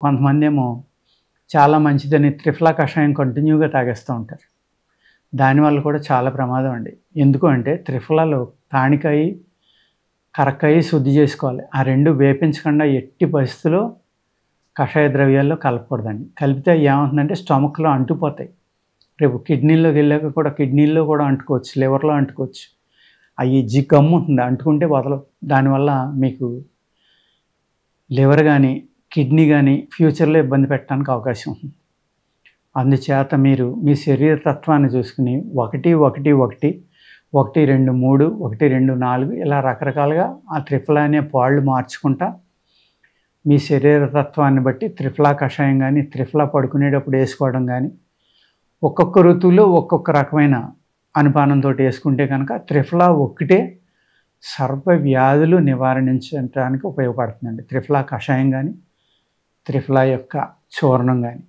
కొంతమందేమో చాలా మంచిదని త్రిఫలా కషాయం కంటిన్యూగా తాగేస్తూ ఉంటారు. దానివల్ల కూడా చాలా ప్రమాదం అండి. ఎందుకు అంటే త్రిఫలాలో తానికాయ, కరక్కాయ శుద్ధి చేసుకోవాలి. ఆ 2 వేపించకుండా ఎట్టి పరిస్థితిలో కషాయ ద్రవ్యాల్లో కలపకూడదండి. కలిపితే ఏమవుతుందంటే స్టమక్‌లో అంటుకుపోతాయి. రేపు కిడ్నీలోకెళ్ళాక కూడా కిడ్నీల్లో కూడా అంటుకోవచ్చు, లివర్‌లో అంటుకోవచ్చు. అయి గమ్ముంటుంది అంటుకుంటే వదలవు. దానివల్ల మీకు లివర్ గానీ, కిడ్నీ గానీ ఫ్యూచర్‌లో ఇబ్బంది పెట్టడానికి అవకాశం ఉంది. అందుచేత మీరు మీ శరీర తత్వాన్ని చూసుకొని 1, 1, 1, 1, 2, 3, 1, 2, 4 ఇలా రకరకాలుగా ఆ త్రిఫలా అనే పాళ్ళు మార్చుకుంటా మీ శరీర తత్వాన్ని బట్టి త్రిఫలా కషాయం గానీ, త్రిఫలా పడుకునేటప్పుడు ఏసుకోవడం గానీ, ఒక్కొక్క ఋతువులో ఒక్కొక్క రకమైన అనుపానంతోటి ఏసుకుంటే గనక త్రిఫలా ఒక్కటే సర్వ వ్యాధులు నివారించడానికి ఉపయోగపడుతుందండి. త్రిఫలా కషాయం గానీ, త్రిఫలా యొక్క చూర్ణం గానీ.